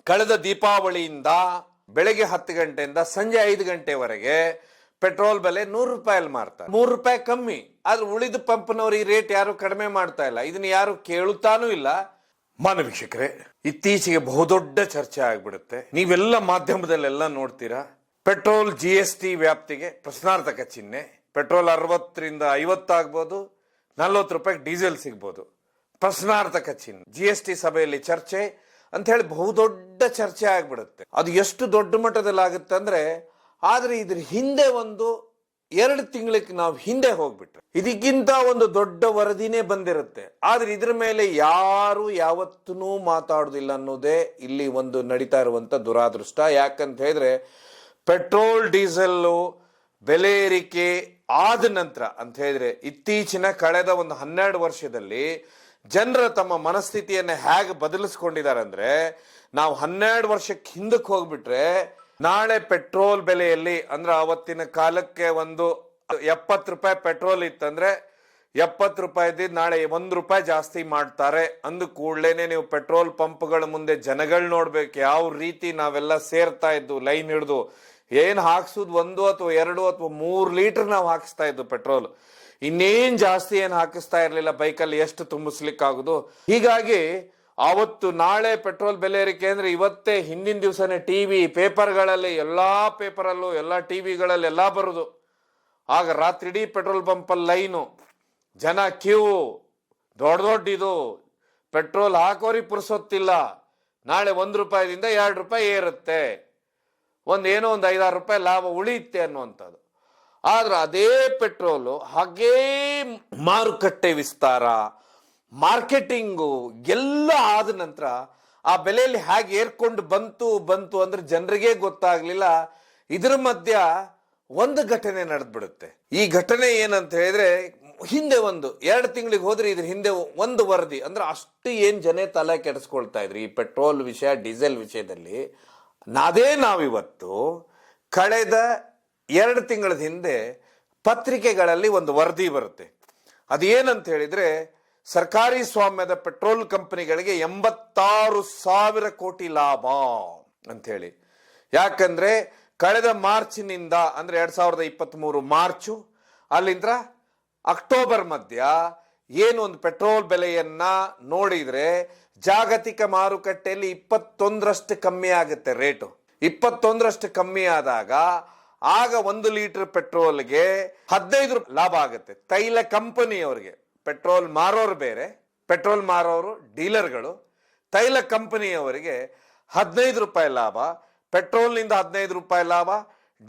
ಕಳೆದ ದೀಪಾವಳಿಯಿಂದ ಬೆಳಗ್ಗೆ 10 ಗಂಟೆಯಿಂದ ಸಂಜೆ 5 ಗಂಟೆವರೆಗೆ ಪೆಟ್ರೋಲ್ ಬೆಲೆ 100 ರೂಪಾಯಲ್ಲಿ ಮಾರ್ತಾರೆ. 3 ರೂಪಾಯಿ ಕಮ್ಮಿ. ಆದ್ರೆ ಉಳಿದ ಪಂಪ್ನವ್ರು ಈ ರೇಟ್ ಯಾರು ಕಡಿಮೆ ಮಾಡ್ತಾ ಇಲ್ಲ. ಇದನ್ನ ಯಾರು ಕೇಳುತ್ತಾನೂ ಇಲ್ಲ. ಮಾನ್ಯ ವೀಕ್ಷಕರೇ, ಇತ್ತೀಚೆಗೆ ಬಹುದೊಡ್ಡ ಚರ್ಚೆ ಆಗ್ಬಿಡುತ್ತೆ. ನೀವೆಲ್ಲ ಮಾಧ್ಯಮದಲ್ಲೆಲ್ಲ ನೋಡ್ತೀರಾ. ಪೆಟ್ರೋಲ್ GST ವ್ಯಾಪ್ತಿಗೆ ಪ್ರಶ್ನಾರ್ಥಕ ಚಿಹ್ನೆ. ಪೆಟ್ರೋಲ್ 60 ರಿಂದ 50 ಆಗ್ಬೋದು, 40 ರೂಪಾಯಿ ಡೀಸೆಲ್ ಸಿಗ್ಬೋದು. ಪ್ರಶ್ನಾರ್ಥಕ ಚಿಹ್ನೆ. GST ಸಭೆಯಲ್ಲಿ ಚರ್ಚೆ ಅಂತ ಹೇಳಿ ಬಹುದೊಡ್ಡ ಚರ್ಚೆ ಆಗ್ಬಿಡುತ್ತೆ. ಅದು ಎಷ್ಟು ದೊಡ್ಡ ಮಟ್ಟದಲ್ಲಿ ಆಗುತ್ತೆ ಅಂದ್ರೆ, ಆದ್ರೆ ಇದ್ರ ಹಿಂದೆ ಒಂದು 2 ತಿಂಗಳಿಗೆ ನಾವು ಹಿಂದೆ ಹೋಗ್ಬಿಟ್ರೆ ಇದಕ್ಕಿಂತ ಒಂದು ದೊಡ್ಡ ವರದಿನೇ ಬಂದಿರುತ್ತೆ. ಆದ್ರೆ ಇದ್ರ ಮೇಲೆ ಯಾರು ಯಾವತ್ತೂ ಮಾತಾಡುದಿಲ್ಲ ಅನ್ನೋದೇ ಇಲ್ಲಿ ಒಂದು ನಡೀತಾ ಇರುವಂತ ದುರಾದೃಷ್ಟ. ಯಾಕಂತ ಹೇಳಿದ್ರೆ ಪೆಟ್ರೋಲ್ ಡೀಸೆಲ್ಲು ಬೆಲೆ ಏರಿಕೆ ಆದ ನಂತರ ಅಂತ ಹೇಳಿದ್ರೆ ಇತ್ತೀಚಿನ ಕಳೆದ ಒಂದು 12 ವರ್ಷದಲ್ಲಿ ಜನರ ತಮ್ಮ ಮನಸ್ಥಿತಿಯನ್ನ ಹೇಗೆ ಬದಲಿಸ್ಕೊಂಡಿದ್ದಾರೆ ಅಂದ್ರೆ, ನಾವು 12 ವರ್ಷಕ್ಕೆ ಹಿಂದಕ್ಕೆ ಹೋಗ್ಬಿಟ್ರೆ ನಾಳೆ ಪೆಟ್ರೋಲ್ ಬೆಲೆಯಲ್ಲಿ ಅಂದ್ರೆ ಅವತ್ತಿನ ಕಾಲಕ್ಕೆ ಒಂದು 70 ರೂಪಾಯಿ ಪೆಟ್ರೋಲ್ ಇತ್ತಂದ್ರೆ 70 ರೂಪಾಯಿ ನಾಳೆ 1 ರೂಪಾಯಿ ಜಾಸ್ತಿ ಮಾಡ್ತಾರೆ. ಅಂದ ಕೂಡಲೇನೆ ನೀವು ಪೆಟ್ರೋಲ್ ಪಂಪ್ಗಳ ಮುಂದೆ ಜನಗಳು ನೋಡ್ಬೇಕು ಯಾವ ರೀತಿ ನಾವೆಲ್ಲ ಸೇರ್ತಾ ಇದ್ದು ಲೈನ್ ಹಿಡಿದು. ಏನ್ ಹಾಕ್ಸುದು 1 ಅಥವಾ 2 ಅಥವಾ 3 ಲೀಟರ್ ನಾವು ಹಾಕಿಸ್ತಾ ಇದ್ದು ಪೆಟ್ರೋಲ್. ಇನ್ನೇನ್ ಜಾಸ್ತಿ ಏನ್ ಹಾಕಿಸ್ತಾ ಇರ್ಲಿಲ್ಲ. ಬೈಕಲ್ಲಿ ಎಷ್ಟು ತುಂಬಿಸ್ಲಿಕ್ಕಾಗುದು. ಹೀಗಾಗಿ ಆವತ್ತು ನಾಳೆ ಪೆಟ್ರೋಲ್ ಬೆಲೆ ಏರಿಕೆ ಅಂದ್ರೆ ಇವತ್ತೇ ಹಿಂದಿನ ದಿವಸನೇ ಟಿವಿ ಪೇಪರ್ಗಳಲ್ಲಿ ಎಲ್ಲಾ ಪೇಪರಲ್ಲೂ ಎಲ್ಲಾ ಟಿವಿಗಳಲ್ಲಿ ಎಲ್ಲಾ ಬರುದು. ಆಗ ರಾತ್ರಿ ಇಡೀ ಪೆಟ್ರೋಲ್ ಪಂಪಲ್ಲಿ ಲೈನು, ಜನ ಕ್ಯೂ, ದೊಡ್ಡ ಇದು. ಪೆಟ್ರೋಲ್ ಹಾಕೋರಿ ಪುರ್ಸೊತ್ತಿಲ್ಲ. ನಾಳೆ 1 ರೂಪಾಯಿದಿಂದ 2 ರೂಪಾಯಿ ಏರುತ್ತೆ, ಏನೋ ಒಂದು 5-6 ರೂಪಾಯಿ ಲಾಭ ಉಳಿಯುತ್ತೆ ಅನ್ನುವಂಥದ್ದು. ಆದ್ರೆ ಅದೇ ಪೆಟ್ರೋಲು ಹಾಗೇ ಮಾರುಕಟ್ಟೆ ವಿಸ್ತಾರ, ಮಾರ್ಕೆಟಿಂಗು ಎಲ್ಲ ಆದ ನಂತರ ಆ ಬೆಲೆಯಲ್ಲಿ ಹೇಗೆ ಏರ್ಕೊಂಡು ಬಂತು ಅಂದ್ರೆ ಜನರಿಗೆ ಗೊತ್ತಾಗ್ಲಿಲ್ಲ. ಇದ್ರ ಮಧ್ಯ ಒಂದು ಘಟನೆ ನಡೆದ್ಬಿಡುತ್ತೆ. ಈ ಘಟನೆ ಏನಂತ ಹೇಳಿದ್ರೆ, ಹಿಂದೆ 2 ತಿಂಗಳಿಗೆ ಹೋದ್ರೆ ಇದ್ರ ಹಿಂದೆ ಒಂದು ವರದಿ ಅಂದ್ರೆ ಅಷ್ಟು ಏನ್ ಜನ ತಲೆ ಕೆಡಿಸ್ಕೊಳ್ತಾ ಇದ್ರಿ ಈ ಪೆಟ್ರೋಲ್ ವಿಷಯ ಡೀಸೆಲ್ ವಿಷಯದಲ್ಲಿ. ನಾವಿವತ್ತು ಕಳೆದ 2 ತಿಂಗಳ ಹಿಂದೆ ಪತ್ರಿಕೆಗಳಲ್ಲಿ ಒಂದು ವರದಿ ಬರುತ್ತೆ. ಅದೇನಂತ ಹೇಳಿದ್ರೆ, ಸರ್ಕಾರಿ ಸ್ವಾಮ್ಯದ ಪೆಟ್ರೋಲ್ ಕಂಪನಿಗಳಿಗೆ 86,000 ಕೋಟಿ ಲಾಭ ಅಂತ ಹೇಳಿ. ಯಾಕಂದ್ರೆ ಕಳೆದ ಮಾರ್ಚ್ನಿಂದ ಅಂದ್ರೆ 2023 ಮಾರ್ಚು ಅಲ್ಲಿಂದ ಅಕ್ಟೋಬರ್ ಮಧ್ಯ ಏನು ಒಂದು ಪೆಟ್ರೋಲ್ ಬೆಲೆಯನ್ನ ನೋಡಿದ್ರೆ ಜಾಗತಿಕ ಮಾರುಕಟ್ಟೆಯಲ್ಲಿ 21ರಷ್ಟು ಕಮ್ಮಿ ಆಗುತ್ತೆ ರೇಟು. 21ರಷ್ಟು ಕಮ್ಮಿ ಆದಾಗ ಆಗ 1 ಲೀಟರ್ ಪೆಟ್ರೋಲ್ಗೆ 15 ರೂಪಾಯಿ ಲಾಭ ಆಗುತ್ತೆ. ತೈಲ ಕಂಪನಿಯವರಿಗೆ, ಪೆಟ್ರೋಲ್ ಮಾರೋರು ಬೇರೆ, ಪೆಟ್ರೋಲ್ ಮಾರೋರು ಡೀಲರ್ಗಳು, ತೈಲ ಕಂಪನಿಯವರಿಗೆ 15 ರೂಪಾಯಿ ಲಾಭ, ಪೆಟ್ರೋಲ್ನಿಂದ 15 ರೂಪಾಯಿ ಲಾಭ,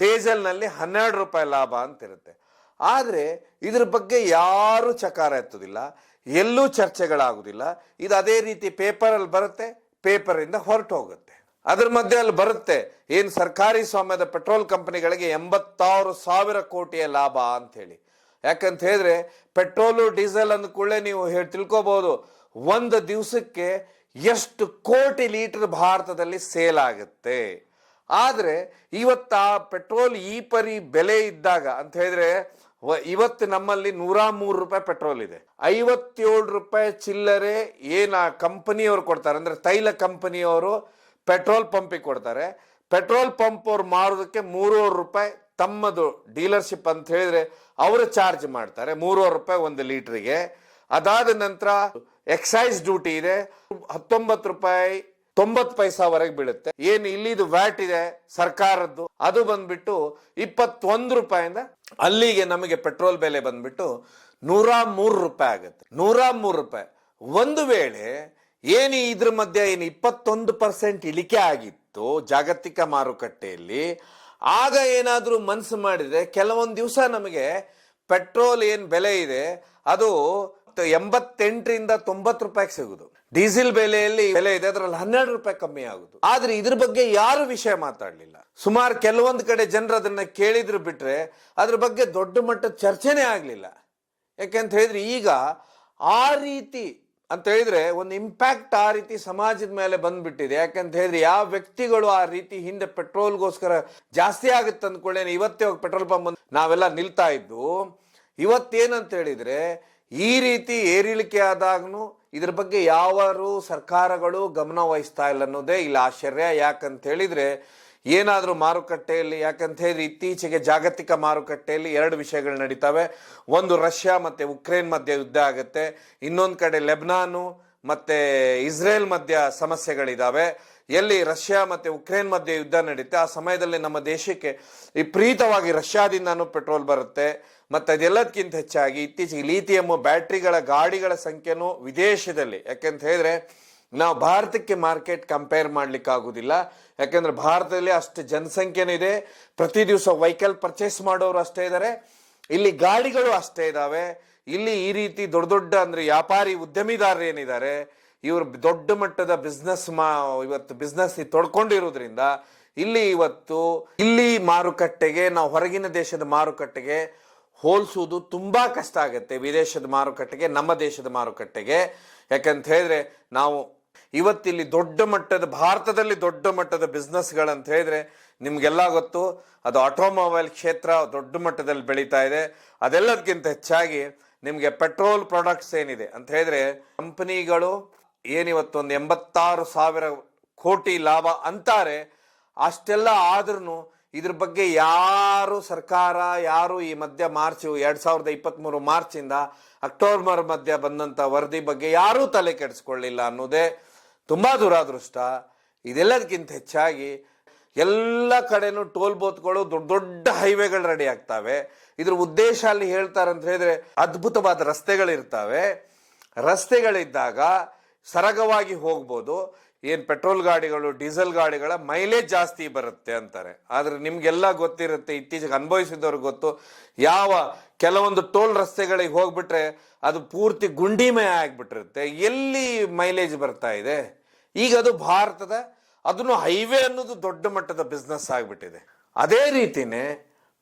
ಡೀಸೆಲ್ನಲ್ಲಿ 12 ರೂಪಾಯಿ ಲಾಭ ಅಂತಿರುತ್ತೆ. ಆದ್ರೆ ಇದ್ರ ಬಗ್ಗೆ ಯಾರು ಚಕಾರ ಎತ್ತುದಿಲ್ಲ, ಎಲ್ಲೂ ಚರ್ಚೆಗಳಾಗುದಿಲ್ಲ. ಇದು ಅದೇ ರೀತಿ ಪೇಪರಲ್ಲಿ ಬರುತ್ತೆ, ಪೇಪರ್ ಇಂದ ಹೊರಟು ಹೋಗುತ್ತೆ. ಅದ್ರ ಮಧ್ಯೆ ಅಲ್ಲಿ ಬರುತ್ತೆ ಏನ್ ಸರ್ಕಾರಿ ಸ್ವಾಮ್ಯದ ಪೆಟ್ರೋಲ್ ಕಂಪನಿಗಳಿಗೆ 86,000 ಕೋಟಿಯ ಲಾಭ ಅಂತ ಹೇಳಿ. ಯಾಕಂತ ಹೇಳಿದ್ರೆ ಪೆಟ್ರೋಲು ಡೀಸೆಲ್ ಅಂದ ಕೂಡಲೇ ನೀವು ತಿಳ್ಕೋಬಹುದು ಒಂದು ದಿವಸಕ್ಕೆ ಎಷ್ಟು ಕೋಟಿ ಲೀಟರ್ ಭಾರತದಲ್ಲಿ ಸೇಲ್ ಆಗುತ್ತೆ. ಆದ್ರೆ ಇವತ್ತ ಪೆಟ್ರೋಲ್ ಈ ಪರಿ ಬೆಲೆ ಇದ್ದಾಗ ಅಂತ ಹೇಳಿದ್ರೆ, ಇವತ್ತು ನಮ್ಮಲ್ಲಿ 103 ರೂಪಾಯಿ ಪೆಟ್ರೋಲ್ ಇದೆ. 57 ರೂಪಾಯಿ ಚಿಲ್ಲರೆ ಏನ ಕಂಪನಿಯವರು ಕೊಡ್ತಾರೆ ಅಂದ್ರೆ ತೈಲ ಕಂಪನಿಯವರು ಪೆಟ್ರೋಲ್ ಪಂಪಿಗೆ ಕೊಡ್ತಾರೆ. ಪೆಟ್ರೋಲ್ ಪಂಪ್ ಅವ್ರು ಮಾರೋದಕ್ಕೆ 3 ರೂಪಾಯಿ ತಮ್ಮದು ಡೀಲರ್ಶಿಪ್ ಅಂತ ಹೇಳಿದ್ರೆ ಅವರು ಚಾರ್ಜ್ ಮಾಡ್ತಾರೆ 3 ರೂಪಾಯಿ 1 ಲೀಟರ್ಗೆ. ಅದಾದ ನಂತರ ಎಕ್ಸೈಸ್ ಡ್ಯೂಟಿ ಇದೆ, 19 ರೂಪಾಯಿ 90 ಪೈಸಾವರೆಗೆ ಬೀಳುತ್ತೆ. ಏನು ಇಲ್ಲಿದು ವ್ಯಾಟ್ ಇದೆ ಸರ್ಕಾರದ್ದು, ಅದು ಬಂದ್ಬಿಟ್ಟು 21 ರೂಪಾಯಿಂದ ಅಲ್ಲಿಗೆ ನಮಗೆ ಪೆಟ್ರೋಲ್ ಬೆಲೆ ಬಂದ್ಬಿಟ್ಟು 103 ರೂಪಾಯಿ ಆಗುತ್ತೆ. 103 ರೂಪಾಯಿ. ಒಂದು ವೇಳೆ ಏನು ಇದ್ರ ಮಧ್ಯೆ ಏನು 21% ಇಳಿಕೆ ಆಗಿತ್ತು ಜಾಗತಿಕ ಮಾರುಕಟ್ಟೆಯಲ್ಲಿ, ಆಗ ಏನಾದ್ರೂ ಮನಸ್ಸು ಮಾಡಿದ್ರೆ ಕೆಲವೊಂದು ದಿವಸ ನಮಗೆ ಪೆಟ್ರೋಲ್ ಏನ್ ಬೆಲೆ ಇದೆ ಅದು 88 ರಿಂದ 90 ರೂಪಾಯಿಗೆ ಸಿಗುದು. ಡೀಸೆಲ್ ಬೆಲೆಯಲ್ಲಿ ಬೆಲೆ ಇದೆ ಅದರಲ್ಲಿ 12 ರೂಪಾಯಿ ಕಮ್ಮಿ ಆಗುದು. ಆದ್ರೆ ಇದ್ರ ಬಗ್ಗೆ ಯಾರು ವಿಷಯ ಮಾತಾಡ್ಲಿಲ್ಲ. ಸುಮಾರು ಕೆಲವೊಂದು ಕಡೆ ಜನರು ಅದನ್ನ ಕೇಳಿದ್ರು ಬಿಟ್ರೆ ಅದ್ರ ಬಗ್ಗೆ ದೊಡ್ಡ ಮಟ್ಟದ ಚರ್ಚೆನೇ ಆಗ್ಲಿಲ್ಲ. ಯಾಕೆಂತ ಹೇಳಿದ್ರೆ ಈಗ ಆ ರೀತಿ ಅಂತ ಹೇಳಿದ್ರೆ ಒಂದು ಇಂಪ್ಯಾಕ್ಟ್ ಆ ರೀತಿ ಸಮಾಜದ ಮೇಲೆ ಬಂದ್ಬಿಟ್ಟಿದೆ. ಯಾಕಂತ ಹೇಳಿದ್ರೆ ಯಾವ ವ್ಯಕ್ತಿಗಳು ಆ ರೀತಿ ಹಿಂದೆ ಪೆಟ್ರೋಲ್ಗೋಸ್ಕರ ಜಾಸ್ತಿ ಆಗುತ್ತೆ ಅಂದ್ಕೊಳ್ಳೇನೆ ಇವತ್ತೇ ಹೋಗಿ ಪೆಟ್ರೋಲ್ ಪಂಪ್ ನಾವೆಲ್ಲ ನಿಲ್ತಾ ಇದ್ದು, ಇವತ್ತೇನಂತ ಹೇಳಿದ್ರೆ ಈ ರೀತಿ ಏರಿಳಿಕೆ ಆದಾಗ್ನು ಇದ್ರ ಬಗ್ಗೆ ಯಾವಾರು ಸರ್ಕಾರಗಳು ಗಮನ ವಹಿಸ್ತಾ ಇಲ್ಲ ಅನ್ನೋದೇ ಇಲ್ಲಿ ಆಶ್ಚರ್ಯ. ಯಾಕಂತ ಹೇಳಿದ್ರೆ ಏನಾದರೂ ಮಾರುಕಟ್ಟೆಯಲ್ಲಿ, ಯಾಕಂತ ಹೇಳಿದ್ರೆ ಇತ್ತೀಚೆಗೆ ಜಾಗತಿಕ ಮಾರುಕಟ್ಟೆಯಲ್ಲಿ ಎರಡು ವಿಷಯಗಳು ನಡೀತವೆ. ಒಂದು ರಷ್ಯಾ ಮತ್ತೆ ಉಕ್ರೇನ್ ಮಧ್ಯೆ ಯುದ್ಧ ಆಗುತ್ತೆ, ಇನ್ನೊಂದು ಕಡೆ ಲೆಬನಾನು ಮತ್ತೆ ಇಸ್ರೇಲ್ ಮಧ್ಯ ಸಮಸ್ಯೆಗಳಿದಾವೆ. ಎಲ್ಲಿ ರಷ್ಯಾ ಮತ್ತೆ ಉಕ್ರೇನ್ ಮಧ್ಯೆ ಯುದ್ಧ ನಡೀತೆ ಆ ಸಮಯದಲ್ಲಿ ನಮ್ಮ ದೇಶಕ್ಕೆ ವಿಪರೀತವಾಗಿ ರಷ್ಯಾದಿಂದನೂ ಪೆಟ್ರೋಲ್ ಬರುತ್ತೆ. ಮತ್ತೆ ಅದೆಲ್ಲದಕ್ಕಿಂತ ಹೆಚ್ಚಾಗಿ ಇತ್ತೀಚೆಗೆ ಲಿಥಿಯಂ ಬ್ಯಾಟ್ರಿಗಳ ಗಾಡಿಗಳ ಸಂಖ್ಯೆನೂ ವಿದೇಶದಲ್ಲಿ, ಯಾಕೆಂತ ಹೇಳಿದ್ರೆ ನಾವು ಭಾರತಕ್ಕೆ ಮಾರ್ಕೆಟ್ ಕಂಪೇರ್ ಮಾಡ್ಲಿಕ್ಕೆ ಆಗುದಿಲ್ಲ. ಯಾಕೆಂದ್ರೆ ಭಾರತದಲ್ಲಿ ಅಷ್ಟು ಜನಸಂಖ್ಯೆನೂ ಇದೆ, ಪ್ರತಿ ದಿವಸ ವೆಹಿಕಲ್ ಪರ್ಚೇಸ್ ಮಾಡೋರು ಅಷ್ಟೇ ಇದ್ದಾರೆ, ಇಲ್ಲಿ ಗಾಡಿಗಳು ಅಷ್ಟೇ ಇದಾವೆ. ಇಲ್ಲಿ ಈ ರೀತಿ ದೊಡ್ಡ ದೊಡ್ಡ ಅಂದ್ರೆ ವ್ಯಾಪಾರಿ ಉದ್ಯಮಿದಾರರು ಏನಿದ್ದಾರೆ ಇವರು ದೊಡ್ಡ ಮಟ್ಟದ ಇವತ್ತು ಬಿಸ್ನೆಸ್ ತೊಡ್ಕೊಂಡಿರೋದ್ರಿಂದ ಇಲ್ಲಿ ಮಾರುಕಟ್ಟೆಗೆ ನಾವು ಹೊರಗಿನ ದೇಶದ ಮಾರುಕಟ್ಟೆಗೆ ಹೋಲಿಸುವುದು ತುಂಬಾ ಕಷ್ಟ ಆಗುತ್ತೆ, ವಿದೇಶದ ಮಾರುಕಟ್ಟೆಗೆ ನಮ್ಮ ದೇಶದ ಮಾರುಕಟ್ಟೆಗೆ. ಯಾಕಂತ ಹೇಳಿದ್ರೆ ನಾವು ಇವತ್ತಿಲ್ಲಿ ಭಾರತದಲ್ಲಿ ದೊಡ್ಡ ಮಟ್ಟದ ಬಿಸ್ನೆಸ್ಗಳಂತ ಹೇಳಿದ್ರೆ ನಿಮ್ಗೆಲ್ಲ ಗೊತ್ತು, ಅದು ಆಟೋಮೊಬೈಲ್ ಕ್ಷೇತ್ರ ದೊಡ್ಡ ಮಟ್ಟದಲ್ಲಿ ಬೆಳೀತಾ ಇದೆ. ಅದೆಲ್ಲದಕ್ಕಿಂತ ಹೆಚ್ಚಾಗಿ ನಿಮ್ಗೆ ಪೆಟ್ರೋಲ್ ಪ್ರಾಡಕ್ಟ್ಸ್ ಏನಿದೆ ಅಂತ ಹೇಳಿದ್ರೆ ಕಂಪನಿಗಳು ಏನಿವತ್ತು ಒಂದು 86,000 ಕೋಟಿ ಲಾಭ ಅಂತಾರೆ. ಅಷ್ಟೆಲ್ಲ ಆದ್ರೂ ಇದ್ರ ಬಗ್ಗೆ ಸರ್ಕಾರ ಯಾರು ಈ ಮಧ್ಯ ಮಾರ್ಚ್ 2023 ಮಾರ್ಚಿಂದ ಅಕ್ಟೋಬರ್ ಮಧ್ಯ ಬಂದಂತ ವರದಿ ಬಗ್ಗೆ ಯಾರೂ ತಲೆ ಕೆಡಿಸ್ಕೊಳ್ಳಿಲ್ಲ ಅನ್ನೋದೇ ತುಂಬಾ ದುರಾದೃಷ್ಟ. ಇದೆಲ್ಲದಕ್ಕಿಂತ ಹೆಚ್ಚಾಗಿ ಎಲ್ಲ ಕಡೆನೂ ಟೋಲ್ ಬೋತ್ಗಳು ದೊಡ್ಡ ದೊಡ್ಡ ಹೈವೇಗಳು ರೆಡಿ ಆಗ್ತವೆ. ಇದ್ರ ಉದ್ದೇಶ ಅಲ್ಲಿ ಹೇಳ್ತಾರಂತ ಹೇಳಿದ್ರೆ ಅದ್ಭುತವಾದ ರಸ್ತೆಗಳಿದ್ದಾಗ ಸರಗವಾಗಿ ಹೋಗ್ಬೋದು. ಪೆಟ್ರೋಲ್ ಗಾಡಿಗಳು ಡೀಸೆಲ್ ಗಾಡಿಗಳ ಮೈಲೇಜ್ ಜಾಸ್ತಿ ಬರುತ್ತೆ ಅಂತಾರೆ. ಆದ್ರೆ ನಿಮ್ಗೆಲ್ಲ ಗೊತ್ತಿರುತ್ತೆ, ಇತ್ತೀಚೆಗೆ ಅನುಭವಿಸಿದವ್ರಿಗೆ ಗೊತ್ತು, ಕೆಲವೊಂದು ಟೋಲ್ ರಸ್ತೆಗಳಿಗೆ ಹೋಗ್ಬಿಟ್ರೆ ಅದು ಪೂರ್ತಿ ಗುಂಡಿಮಯ ಆಗ್ಬಿಟ್ಟಿರುತ್ತೆ, ಎಲ್ಲಿ ಮೈಲೇಜ್ ಬರ್ತಾ ಇದೆ. ಈಗ ಅದು ಅದನ್ನು ಹೈವೇ ಅನ್ನೋದು ದೊಡ್ಡ ಮಟ್ಟದ ಬಿಸ್ನೆಸ್ ಆಗ್ಬಿಟ್ಟಿದೆ. ಅದೇ ರೀತಿನೇ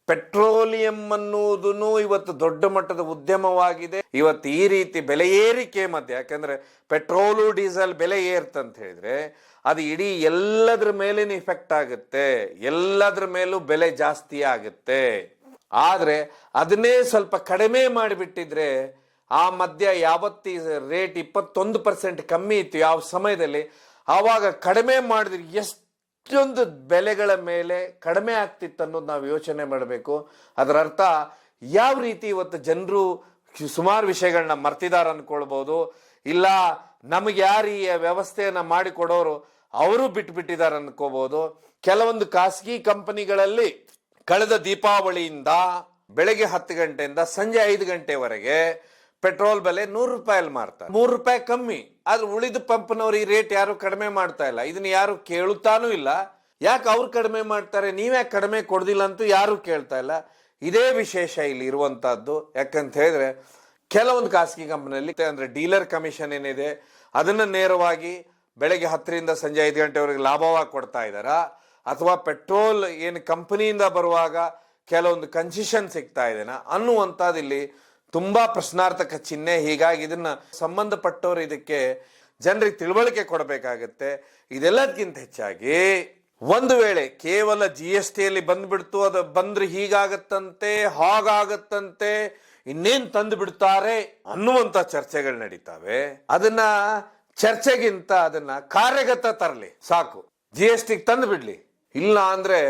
ಪೆಟ್ರೋಲಿಯಂ ಅನ್ನುವುದನ್ನು ಇವತ್ತು ದೊಡ್ಡ ಮಟ್ಟದ ಉದ್ಯಮವಾಗಿದೆ. ಇವತ್ತು ಈ ರೀತಿ ಬೆಲೆ ಏರಿಕೆ ಮಧ್ಯೆ, ಯಾಕಂದ್ರೆ ಪೆಟ್ರೋಲು ಡೀಸೆಲ್ ಬೆಲೆ ಏರ್ತಂತ ಹೇಳಿದ್ರೆ ಅದು ಇಡೀ ಎಲ್ಲದ್ರ ಮೇಲೇನು ಇಫೆಕ್ಟ್ ಆಗುತ್ತೆ, ಎಲ್ಲದ್ರ ಮೇಲೂ ಬೆಲೆ ಜಾಸ್ತಿ ಆಗುತ್ತೆ. ಆದ್ರೆ ಅದನ್ನೇ ಸ್ವಲ್ಪ ಕಡಿಮೆ ಮಾಡಿಬಿಟ್ಟಿದ್ರೆ ಆ ಮಧ್ಯ ಯಾವತ್ತಿ ರೇಟ್ 21% ಕಮ್ಮಿ ಇತ್ತು ಯಾವ ಸಮಯದಲ್ಲಿ, ಆವಾಗ ಕಡಿಮೆ ಮಾಡಿದ್ರೆ ಎಷ್ಟೊಂದು ಬೆಲೆಗಳ ಮೇಲೆ ಕಡಿಮೆ ಆಗ್ತಿತ್ತು ಅನ್ನೋದು ನಾವು ಯೋಚನೆ ಮಾಡಬೇಕು. ಅದರ ಅರ್ಥ ಯಾವ ರೀತಿ ಇವತ್ತು ಜನರು ಸುಮಾರು ವಿಷಯಗಳನ್ನ ಮರ್ತಿದಾರ ಅನ್ಕೊಳ್ಬಹುದು, ಇಲ್ಲ ನಮಗೆ ಯಾರು ಈ ವ್ಯವಸ್ಥೆಯನ್ನ ಮಾಡಿಕೊಡೋರು ಅವರು ಬಿಟ್ಟಿದ್ದಾರೆ ಅನ್ಕೋಬಹುದು. ಕೆಲವೊಂದು ಖಾಸಗಿ ಕಂಪನಿಗಳಲ್ಲಿ ಕಳೆದ ದೀಪಾವಳಿಯಿಂದ ಬೆಳಗ್ಗೆ 10 ಗಂಟೆಯಿಂದ ಸಂಜೆ 5 ಗಂಟೆವರೆಗೆ ಪೆಟ್ರೋಲ್ ಬೆಲೆ 100 ರೂಪಾಯಲ್ಲಿ ಮಾರ್ತಾರೆ, 3 ರೂಪಾಯಿ ಕಮ್ಮಿ. ಆದ್ರೆ ಉಳಿದ ಪಂಪ್ನವ್ರು ಈ ರೇಟ್ ಯಾರು ಕಡಿಮೆ ಮಾಡ್ತಾ ಇಲ್ಲ, ಇದನ್ನ ಯಾರು ಕೇಳುತ್ತಾನೂ ಇಲ್ಲ. ಯಾಕೆ ಅವ್ರು ಕಡಿಮೆ ಮಾಡ್ತಾರೆ, ನೀವ್ಯಾಕೆ ಕಡಿಮೆ ಕೊಡ್ದಿಲ್ಲ ಅಂತೂ ಯಾರು ಕೇಳ್ತಾ ಇಲ್ಲ. ಇದೇ ವಿಶೇಷ ಇಲ್ಲಿ ಇರುವಂತಹದ್ದು. ಯಾಕಂತ ಹೇಳಿದ್ರೆ ಕೆಲವೊಂದು ಖಾಸಗಿ ಕಂಪನಿಯಲ್ಲಿ ಅಂದ್ರೆ ಡೀಲರ್ ಕಮಿಷನ್ ಏನಿದೆ ಅದನ್ನ ನೇರವಾಗಿ ಬೆಳಗ್ಗೆ 10ರಿಂದ ಸಂಜೆ 5 ಗಂಟೆವರೆಗೆ ಲಾಭವಾಗಿ ಕೊಡ್ತಾ ಇದ್ದಾರಾ, ಅಥವಾ ಪೆಟ್ರೋಲ್ ಕಂಪನಿಯಿಂದ ಬರುವಾಗ ಕೆಲವೊಂದು ಕನ್ಸೆಷನ್ ಸಿಗ್ತಾ ಇದೆನಾ ಅನ್ನುವಂಥದ್ದು ಇಲ್ಲಿ ತುಂಬಾ ಪ್ರಶ್ನಾರ್ಥಕ ಚಿಹ್ನೆ. ಹೀಗಾಗಿ ಇದನ್ನ ಸಂಬಂಧಪಟ್ಟವರು ಇದಕ್ಕೆ ಜನರಿಗೆ ತಿಳುವಳಿಕೆ ಕೊಡಬೇಕಾಗತ್ತೆ. ಇದೆಲ್ಲದಕ್ಕಿಂತ ಹೆಚ್ಚಾಗಿ ಒಂದು ವೇಳೆ ಕೇವಲ GSTಯಲ್ಲಿ ಬಂದ್ಬಿಡ್ತು, ಅದು ಬಂದ್ರೆ ಹೀಗಾಗತ್ತಂತೆ ಹಾಗಾಗತ್ತಂತೆ ಇನ್ನೇನ್ ತಂದು ಬಿಡ್ತಾರೆ ಅನ್ನುವಂತ ಚರ್ಚೆಗಳು ನಡೀತಾವೆ. ಅದನ್ನ ಚರ್ಚೆಗಿಂತ ಅದನ್ನ ಕಾರ್ಯಗತ ತರಲಿ ಸಾಕು, GST ತಂದು ಬಿಡ್ಲಿ. ಇಲ್ಲ ಅಂದ್ರೆ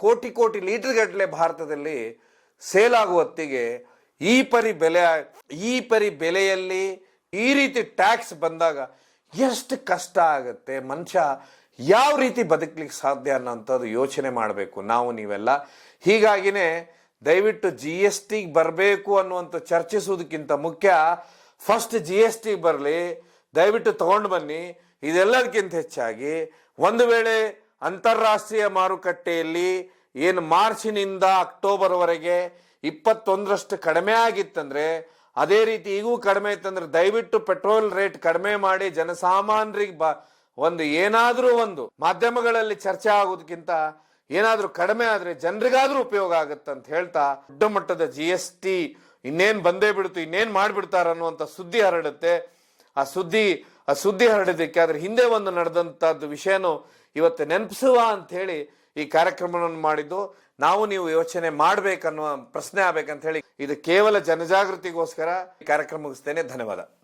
ಕೋಟಿ ಲೀಟರ್ ಗಟ್ಟಲೆ ಭಾರತದಲ್ಲಿ ಸೇಲ್ ಆಗುವ ಹೊತ್ತಿಗೆ ಈ ಪರಿ ಬೆಲೆಯಲ್ಲಿ ಈ ರೀತಿ ಟ್ಯಾಕ್ಸ್ ಬಂದಾಗ ಎಷ್ಟು ಕಷ್ಟ ಆಗುತ್ತೆ, ಮನುಷ್ಯ ಯಾವ ರೀತಿ ಬದುಕಲಿಕ್ಕೆ ಸಾಧ್ಯ ಅನ್ನೋಂಥದ್ದು ಯೋಚನೆ ಮಾಡಬೇಕು ನೀವೆಲ್ಲ. ಹೀಗಾಗಿನೇ ದಯವಿಟ್ಟು GST ಬರಬೇಕು ಅನ್ನುವಂಥ ಚರ್ಚಿಸುವುದಕ್ಕಿಂತ ಮುಖ್ಯ ಫಸ್ಟ್ GST ಬರಲಿ, ದಯವಿಟ್ಟು ತಗೊಂಡು ಬನ್ನಿ. ಇದೆಲ್ಲದಕ್ಕಿಂತ ಹೆಚ್ಚಾಗಿ ಒಂದು ವೇಳೆ ಅಂತಾರಾಷ್ಟ್ರೀಯ ಮಾರುಕಟ್ಟೆಯಲ್ಲಿ ಮಾರ್ಚಿನಿಂದ ಅಕ್ಟೋಬರ್ ವರೆಗೆ 21% ಕಡಿಮೆ ಆಗಿತ್ತಂದ್ರೆ, ಅದೇ ರೀತಿ ಈಗೂ ಕಡಿಮೆ ಇತ್ತಂದ್ರೆ ದಯವಿಟ್ಟು ಪೆಟ್ರೋಲ್ ರೇಟ್ ಕಡಿಮೆ ಮಾಡಿ ಜನಸಾಮಾನ್ಯರಿಗೆ ಏನಾದ್ರೂ ಒಂದು ಮಾಧ್ಯಮಗಳಲ್ಲಿ ಚರ್ಚೆ ಆಗೋದಕ್ಕಿಂತ ಏನಾದ್ರೂ ಕಡಿಮೆ ಆದ್ರೆ ಜನರಿಗಾದ್ರೂ ಉಪಯೋಗ ಆಗುತ್ತಂತ ಹೇಳ್ತಾ, ದೊಡ್ಡ ಮಟ್ಟದ GST ಇನ್ನೇನ್ ಬಂದೇ ಬಿಡುತ್ತೆ, ಇನ್ನೇನ್ ಮಾಡ್ಬಿಡ್ತಾರ ಅನ್ನುವಂಥ ಸುದ್ದಿ ಹರಡುತ್ತೆ. ಆ ಸುದ್ದಿ ಹರಡೋದಕ್ಕೆ ಅದ್ರ ಹಿಂದೆ ಒಂದು ನಡೆದಂತದ್ದು ವಿಷಯನೂ ಇವತ್ತು ನೆನಪಿಸುವ ಅಂತ ಹೇಳಿ ಈ ಕಾರ್ಯಕ್ರಮವನ್ನು ಮಾಡಿದ್ದು. ನೀವು ಯೋಚನೆ ಮಾಡ್ಬೇಕನ್ನುವ ಪ್ರಶ್ನೆ ಆಗ್ಬೇಕಂತ ಹೇಳಿ ಇದು ಕೇವಲ ಜನಜಾಗೃತಿಗೋಸ್ಕರ ಈ ಕಾರ್ಯಕ್ರಮ ಮುಗಿಸ್ತೇನೆ. ಧನ್ಯವಾದ.